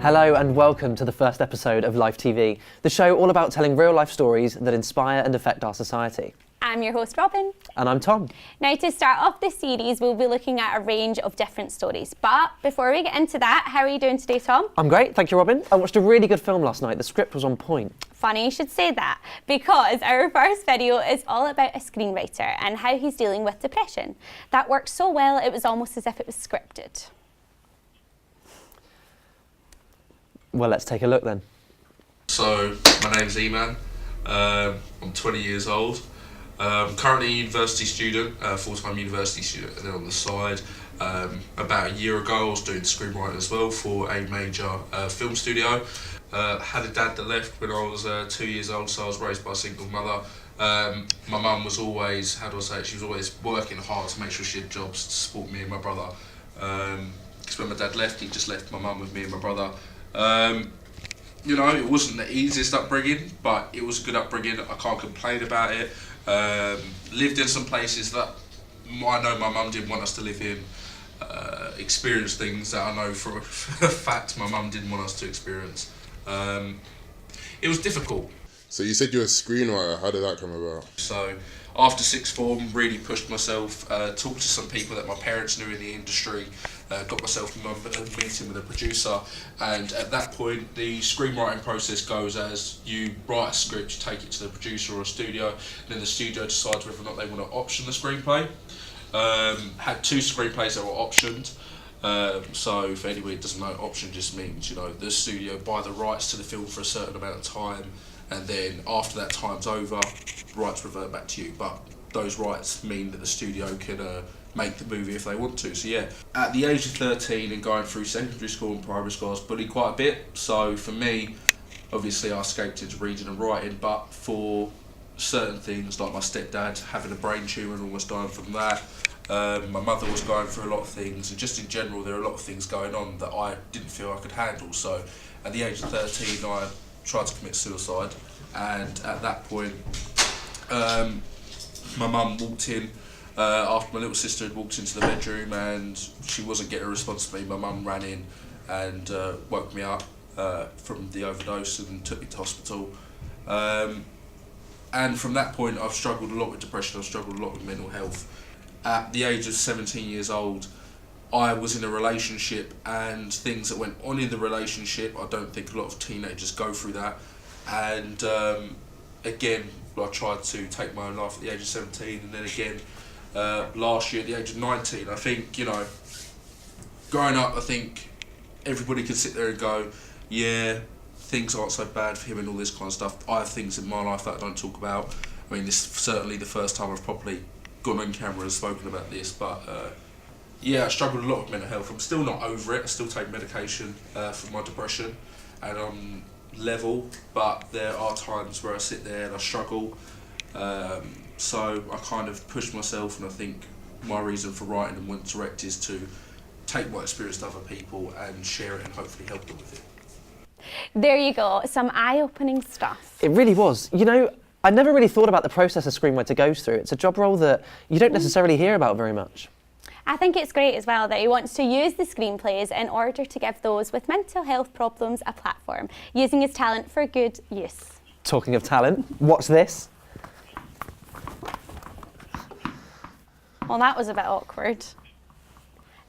Hello and welcome to the first episode of Life TV, the show all about telling real life stories that inspire and affect our society. I'm your host Robyn. And I'm Tom. Now, to start off this series, we'll be looking at a range of different stories. But before we get into that, how are you doing today, Tom? I'm great, thank you, Robyn. I watched a really good film last night. The script was on point. Funny you should say that, because our first video is all about a screenwriter and how he's dealing with depression. That worked so well, it was almost as if it was scripted. Well, let's take a look then. So, my name's Eman. I'm 20 years old. Currently a university student, full-time university student, and then on the side, about a year ago I was doing screenwriting as well for a major film studio. Had a dad that left when I was 2 years old, so I was raised by a single mother. My mum was always, how do I say it, she was always working hard to make sure she had jobs to support me and my brother. Because when my dad left, he just left my mum with me and my brother. You know, it wasn't the easiest upbringing, but it was a good upbringing. I can't complain about it. Lived in some places that I know my mum didn't want us to live in. Experienced things that I know for a fact my mum didn't want us to experience. It was difficult. So you said you're a screenwriter. How did that come about? So after sixth form, really pushed myself, talked to some people that my parents knew in the industry, got myself a meeting with a producer, and at that point the screenwriting process goes as you write a script, you take it to the producer or a studio, and then the studio decides whether or not they want to option the screenplay. Had two screenplays that were optioned. So for anybody who doesn't know, option just means, you know, the studio buy the rights to the film for a certain amount of time, and then after that time's over, rights revert back to you. But those rights mean that the studio can make the movie if they want to. So yeah, at the age of 13 and going through secondary school and primary school, I was bullied quite a bit. So for me, obviously I escaped into reading and writing, but for certain things like my stepdad having a brain tumour and almost dying from that, my mother was going through a lot of things, and just in general there are a lot of things going on that I didn't feel I could handle. So at the age of 13 I tried to commit suicide, and at that point my mum walked in after my little sister had walked into the bedroom and she wasn't getting a response to me. My mum ran in and woke me up from the overdose and took me to hospital. And from that point I've struggled a lot with depression, I've struggled a lot with mental health. At the age of 17 years old, I was in a relationship, and things that went on in the relationship, I don't think a lot of teenagers go through that. And again, I tried to take my own life at the age of 17, and then again last year at the age of 19. I think, you know, growing up, I think everybody can sit there and go, yeah, things aren't so bad for him and all this kind of stuff. I have things in my life that I don't talk about. I mean, this is certainly the first time I've properly gone on camera and spoken about this, but yeah, I struggled a lot with mental health. I'm still not over it. I still take medication for my depression, and I'm level, but there are times where I sit there and I struggle. So I kind of push myself, and I think my reason for writing and went direct is to take my experience to other people and share it and hopefully help them with it. There you go, some eye-opening stuff. It really was. You know, I never really thought about the process a screenwriter goes through. It's a job role that you don't necessarily hear about very much. I think it's great as well that he wants to use the screenplays in order to give those with mental health problems a platform, using his talent for good use. Talking of talent, watch this. Well, that was a bit awkward.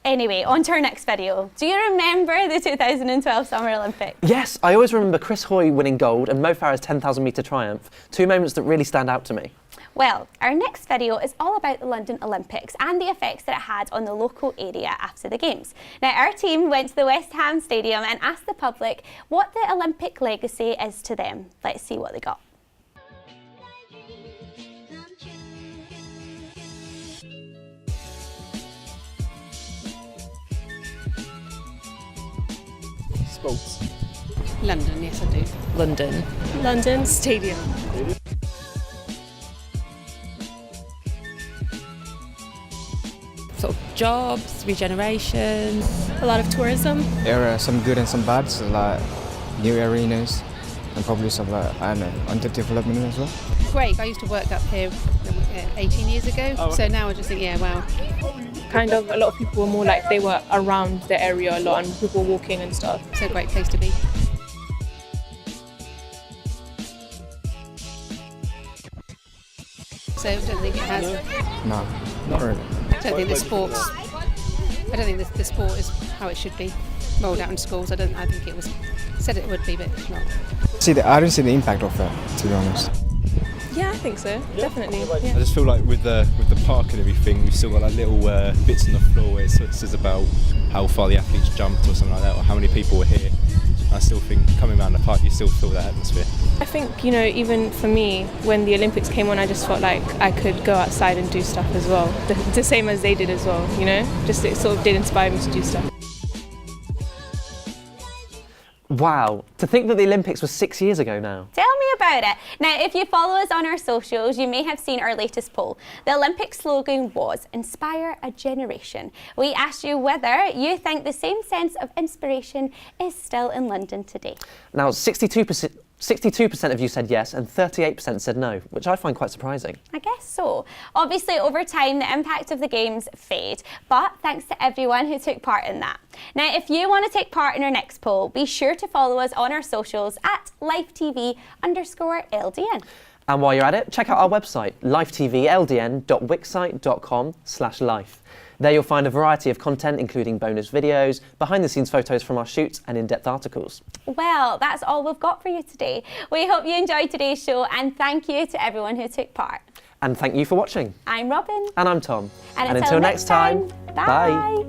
Anyway, on to our next video. Do you remember the 2012 Summer Olympics? Yes, I always remember Chris Hoy winning gold and Mo Farah's 10,000 metre triumph, two moments that really stand out to me. Well, our next video is all about the London Olympics and the effects that it had on the local area after the Games. Now, our team went to the West Ham Stadium and asked the public what the Olympic legacy is to them. Let's see what they got. Sports. London, yes I do. London. London Stadium. Sort of jobs, regeneration. A lot of tourism. There are some good and some bad, so like new arenas and probably some like, I don't know, underdevelopment as well. great. I used to work up here 18 years ago, so now I just think, yeah, wow. Kind of, a lot of people were more like they were around the area a lot and people were walking and stuff. It's a great place to be. So I don't think it has. No, not really. I don't think the sport is how it should be rolled out in schools. I think it was said it would be, but it's not. I didn't see the impact of that, to be honest. Yeah, I think so, definitely. I Yeah. just feel like with the park and everything, we've still got like little bits on the floor where it says about how far the athletes jumped or something like that, or how many people were here. I still think coming around the park, you still feel that atmosphere. I think, even for me, when the Olympics came on, I just felt like I could go outside and do stuff as well, the same as they did as well, Just it sort of did inspire me to do stuff. Wow, to think that the Olympics was 6 years ago now. Tell me about it. Now, if you follow us on our socials, you may have seen our latest poll. The Olympic slogan was "Inspire a Generation." We asked you whether you think the same sense of inspiration is still in London today. Now, 62% of you said yes and 38% said no, which I find quite surprising. I guess so. Obviously, over time, the impact of the games fade, but thanks to everyone who took part in that. Now, if you want to take part in our next poll, be sure to follow us on our socials at LifeTV_LDN. And while you're at it, check out our website, lifetvldn.wixsite.com/life. There you'll find a variety of content, including bonus videos, behind-the-scenes photos from our shoots, and in-depth articles. Well, that's all we've got for you today. We hope you enjoyed today's show, and thank you to everyone who took part. And thank you for watching. I'm Robyn. And I'm Tom. And until next time, bye.